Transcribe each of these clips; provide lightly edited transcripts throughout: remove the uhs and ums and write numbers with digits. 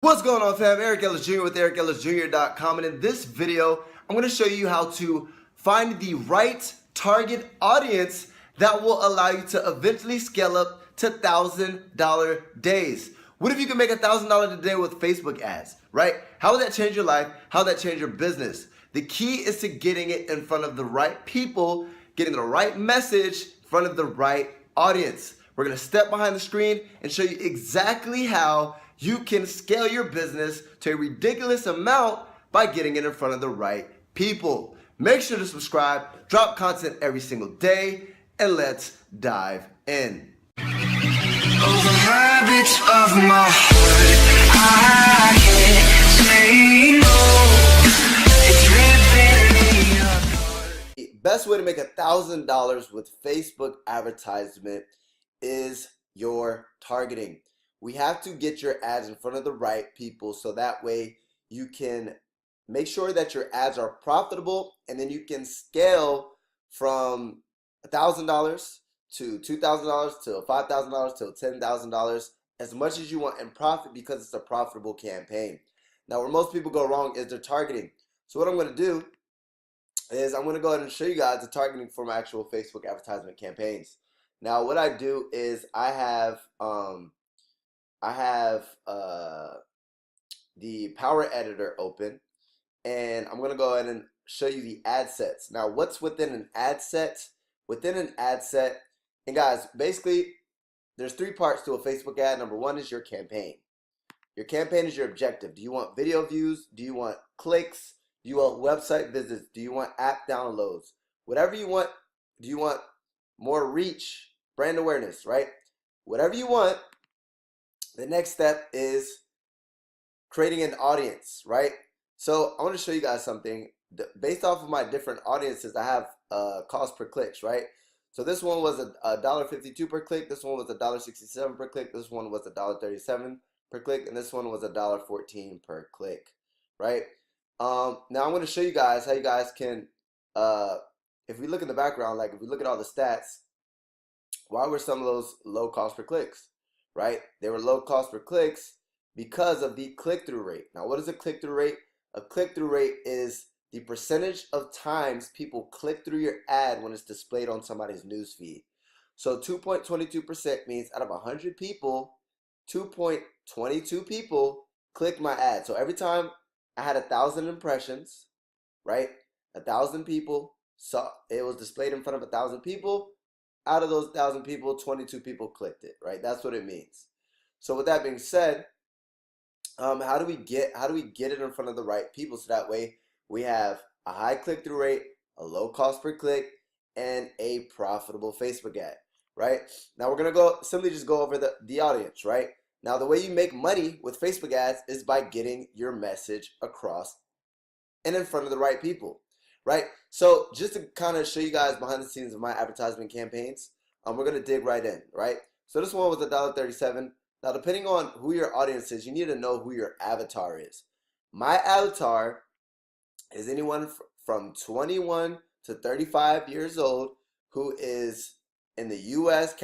What's going on, fam? Eric Ellis Jr. with EricEllisJr.com, and in this video, I'm going to show you how to find the right target audience that will allow you to eventually scale up to $1,000 days. What if you can make $1,000 a day with Facebook ads, right? How would that change your life? How would that change your business? The key is to getting it in front of the right people, getting the right message in front of the right audience. We're going to step behind the screen and show you exactly how you can scale your business to a ridiculous amount by getting it in front of the right people. Make sure to subscribe, drop content every single day, and let's dive in. Over habits of my heart, I can't say no. It's ripping me apart. Best way to make $1,000 with Facebook advertisement is your targeting. We have to get your ads in front of the right people so that way you can make sure that your ads are profitable, and then you can scale from $1,000 to $2,000 to $5,000 to $10,000 as much as you want in profit, because it's a profitable campaign. Now, where most people go wrong is their targeting. So what I'm going to do is I'm going to go ahead and show you guys the targeting for my actual Facebook advertisement campaigns. Now, what I do is I have the Power Editor open, and I'm going to go ahead and show you the ad sets. Now, what's within an ad set? Within an ad set, and guys, basically, there's three parts to a Facebook ad. Number one is your campaign. Your campaign is your objective. Do you want video views? Do you want clicks? Do you want website visits? Do you want app downloads? Whatever you want. Do you want more reach, brand awareness, right? Whatever you want. The next step is creating an audience, right? So I want to show you guys something. Based off of my different audiences, I have cost per clicks, right? So this one was $1.52 per click. This one was $1.67 per click. This one was $1.37 per click, and this one was $1.14 per click, right? Now I'm going to show you guys how you guys can, if we look in the background, like if we look at all the stats, why were some of those low cost per clicks? Right? They were low cost per clicks because of the click-through rate. Now, what is a click-through rate? A click-through rate is the percentage of times people click through your ad when it's displayed on somebody's newsfeed. So 2.22% means out of 100 people, 2.22 people clicked my ad. So every time I had 1,000 impressions, right? 1,000 people saw it, was displayed in front of 1,000 people. Out of those 1,000 people, 22 people clicked it, right? That's what it means. So with that being said, how do we get it in front of the right people so that way we have a high click-through rate, a low cost per click, and a profitable Facebook ad, right? Now we're gonna simply just go over the audience, right? Now the way you make money with Facebook ads is by getting your message across and in front of the right people. Right, so just to kind of show you guys behind the scenes of my advertisement campaigns, we're gonna dig right in, right? So this one was $1.37. Now, depending on who your audience is, you need to know who your avatar is. My avatar is anyone from 21 to 35 years old who is in the U.S.,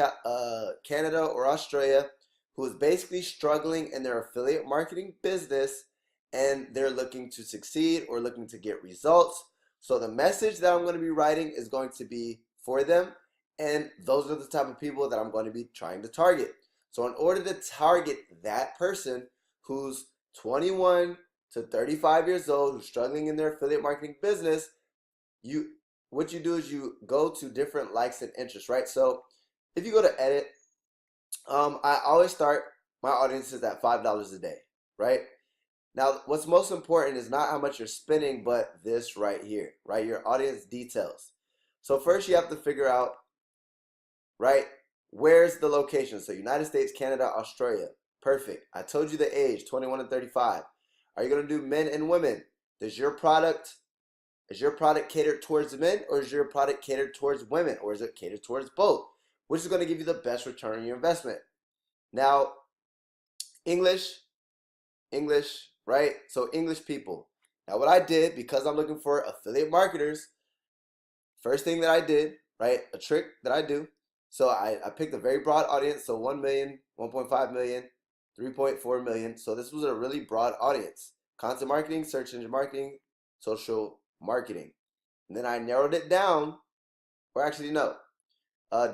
Canada, or Australia, who is basically struggling in their affiliate marketing business, and they're looking to succeed or looking to get results. So the message that I'm going to be writing is going to be for them, and those are the type of people that I'm going to be trying to target. So in order to target that person who's 21 to 35 years old, who's struggling in their affiliate marketing business, what you do is you go to different likes and interests, right? So if you go to edit, I always start my audiences at $5 a day, right? Now, what's most important is not how much you're spending, but this right here, right? Your audience details. So first you have to figure out, right, where's the location? So United States, Canada, Australia. Perfect. I told you the age, 21 and 35. Are you going to do men and women? Is your product catered towards men, or is your product catered towards women, or is it catered towards both? Which is going to give you the best return on your investment? Now, English, right? So English people. Now what I did, because I'm looking for affiliate marketers, first thing that I did, right, a trick that I do, so I picked a very broad audience, so 1 million, 1.5 million, 3.4 million. So this was a really broad audience. Content marketing, search engine marketing, social marketing. And then I narrowed it down, or actually no,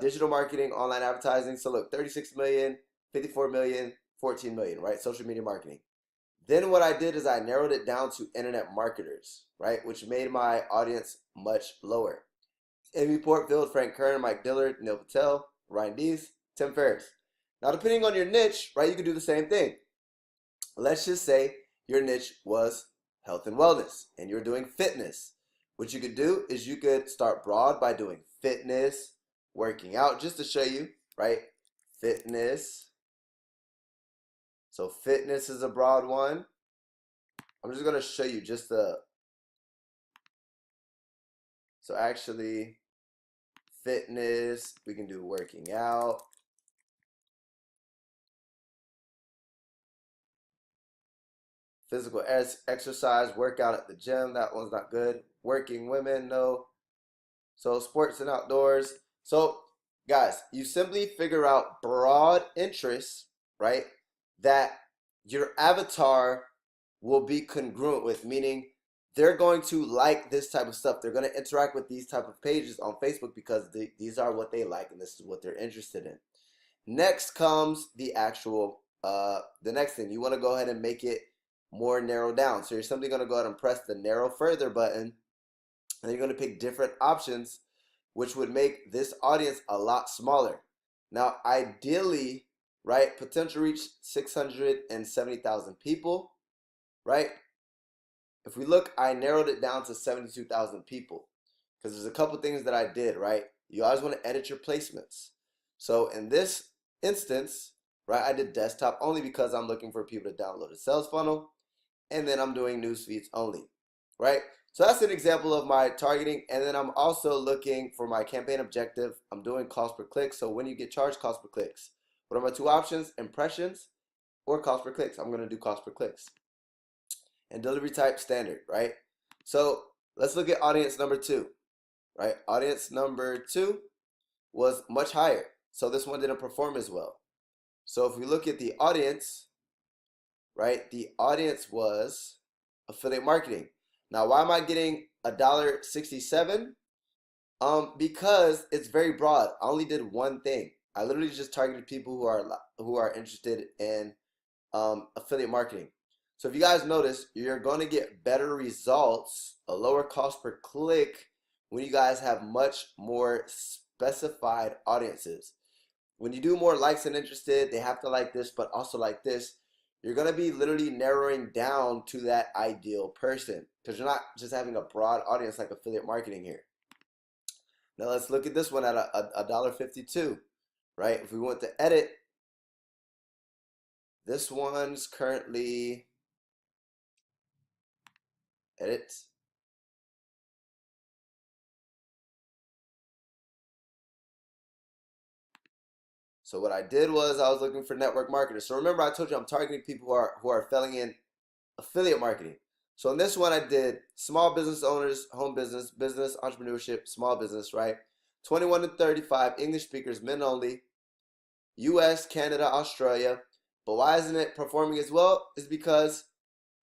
digital marketing, online advertising. So look, 36 million, 54 million, 14 million, right? Social media marketing. Then what I did is I narrowed it down to internet marketers, right? Which made my audience much lower. Amy Portfield, Frank Kern, Mike Dillard, Neil Patel, Ryan Dees, Tim Ferriss. Now, depending on your niche, right, you can do the same thing. Let's just say your niche was health and wellness and you're doing fitness. What you could do is you could start broad by doing fitness, working out, just to show you, right? Fitness. So fitness is a broad one. I'm just going to show you just the, so actually fitness, we can do working out. Physical exercise, workout at the gym, that one's not good. Working women, no. So sports and outdoors. So guys, you simply figure out broad interests, right? That your avatar will be congruent with, meaning they're going to like this type of stuff. They're going to interact with these type of pages on Facebook because these are what they like and this is what they're interested in. Next comes the actual, the next thing. You want to go ahead and make it more narrowed down. So you're simply going to go ahead and press the narrow further button, and you're going to pick different options, which would make this audience a lot smaller. Now, ideally, right, potential reach 670,000 people, right? If we look, I narrowed it down to 72,000 people because there's a couple things that I did, right? You always want to edit your placements. So in this instance, right, I did desktop only because I'm looking for people to download a sales funnel, and then I'm doing news feeds only, right? So that's an example of my targeting. And then I'm also looking for my campaign objective. I'm doing cost per click. So when you get charged, cost per clicks. What are my two options? Impressions or cost per clicks. I'm going to do cost per clicks. And delivery type standard, right? So let's look at audience number 2, right? Audience number 2 was much higher. So this one didn't perform as well. So if we look at the audience, right? The audience was affiliate marketing. Now, why am I getting $1.67? Because it's very broad. I only did one thing. I literally just targeted people who are interested in affiliate marketing. So if you guys notice, you're going to get better results, a lower cost per click, when you guys have much more specified audiences. When you do more likes and interested, they have to like this, but also like this. You're going to be literally narrowing down to that ideal person because you're not just having a broad audience like affiliate marketing here. Now let's look at this one at $1.52, right? If we want to edit, this one's currently edit. So what I did was I was looking for network marketers. So remember I told you I'm targeting people who are failing in affiliate marketing. So in this one I did small business owners, home business, business, entrepreneurship, small business, right? 21 to 35, English speakers, men only, US, Canada, Australia. But why isn't it performing as well? Is because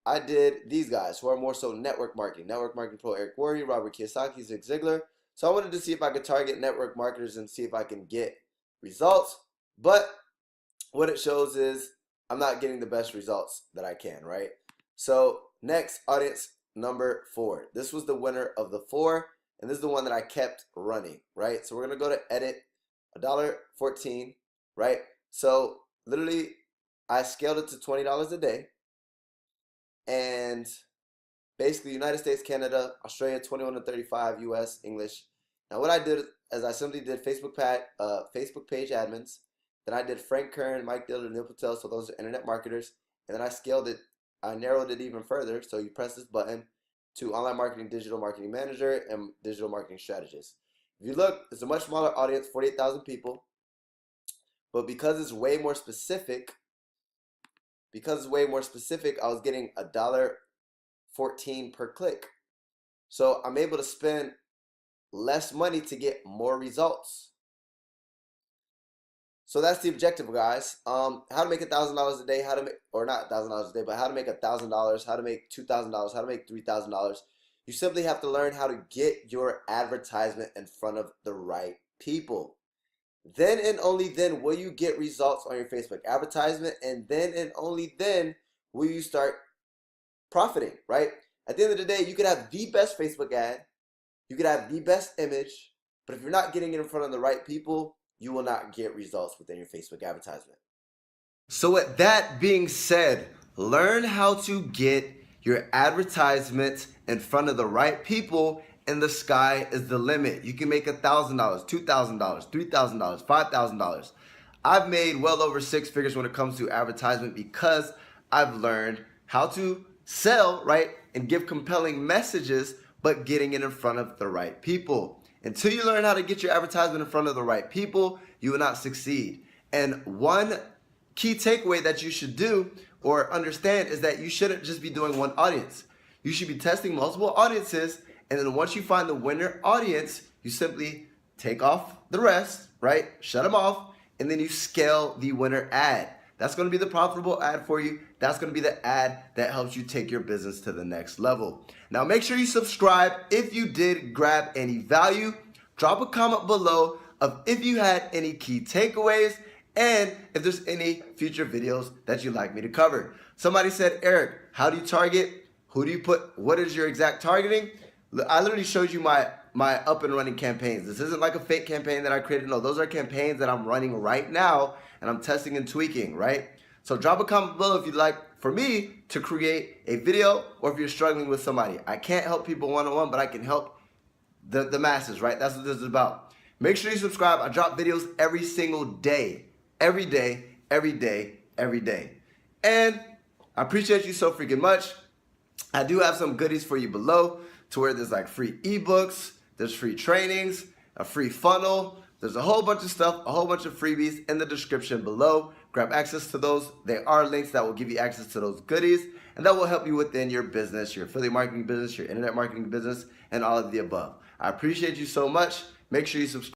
I did these guys who are more so network marketing. Network marketing pro Eric Worre, Robert Kiyosaki, Zig Ziglar. So I wanted to see if I could target network marketers and see if I can get results. But what it shows is I'm not getting the best results that I can, right? So next, audience number 4. This was the winner of the 4, and this is the one that I kept running, right? So we're going to go to edit, $1.14, right? So literally, I scaled it to $20 a day, and basically United States, Canada, Australia, 21 to 35, US, English. Now what I did is I simply did Facebook page admins. Then I did Frank Kern, Mike Dillard, Neil Patel, so those are internet marketers. And then I scaled it, I narrowed it even further. So you press this button to online marketing, digital marketing manager, and digital marketing strategist. If you look, it's a much smaller audience, 48,000 people. But because it's way more specific, I was getting $1.14 per click. So I'm able to spend less money to get more results. So that's the objective, guys. How to make $1,000 a day, how to make, or not $1,000 a day, but how to make $1,000, how to make $2,000, how to make $3,000. You simply have to learn how to get your advertisement in front of the right people. Then and only then will you get results on your Facebook advertisement, and then and only then will you start profiting, right? At the end of the day, you could have the best Facebook ad, you could have the best image, but if you're not getting it in front of the right people, you will not get results within your Facebook advertisement. So with that being said, learn how to get your advertisement in front of the right people, and the sky is the limit. You can make $1,000, $2,000, $3,000, $5,000. I've made well over six figures when it comes to advertisement because I've learned how to sell, right, and give compelling messages, but getting it in front of the right people. Until you learn how to get your advertisement in front of the right people, you will not succeed. And one key takeaway that you should do or understand is that you shouldn't just be doing one audience. You should be testing multiple audiences, and then once you find the winner audience, you simply take off the rest, right? Shut them off, and then you scale the winner ad. That's going to be the profitable ad for you. That's going to be the ad that helps you take your business to the next level. Now, make sure you subscribe if you did grab any value. Drop a comment below of if you had any key takeaways and if there's any future videos that you'd like me to cover. Somebody said, Eric, how do you target? Who do you put? What is your exact targeting? I literally showed you my up and running campaigns. This isn't like a fake campaign that I created. No, those are campaigns that I'm running right now and I'm testing and tweaking, right? So drop a comment below if you'd like for me to create a video, or if you're struggling with somebody. I can't help people one-on-one, but I can help the masses, right? That's what this is about. Make sure you subscribe. I drop videos every single day. Every day, every day, every day. And I appreciate you so freaking much. I do have some goodies for you below, to where there's like free ebooks, there's free trainings, a free funnel. There's a whole bunch of stuff, a whole bunch of freebies in the description below. Grab access to those. There are links that will give you access to those goodies, and that will help you within your business, your affiliate marketing business, your internet marketing business, and all of the above. I appreciate you so much. Make sure you subscribe.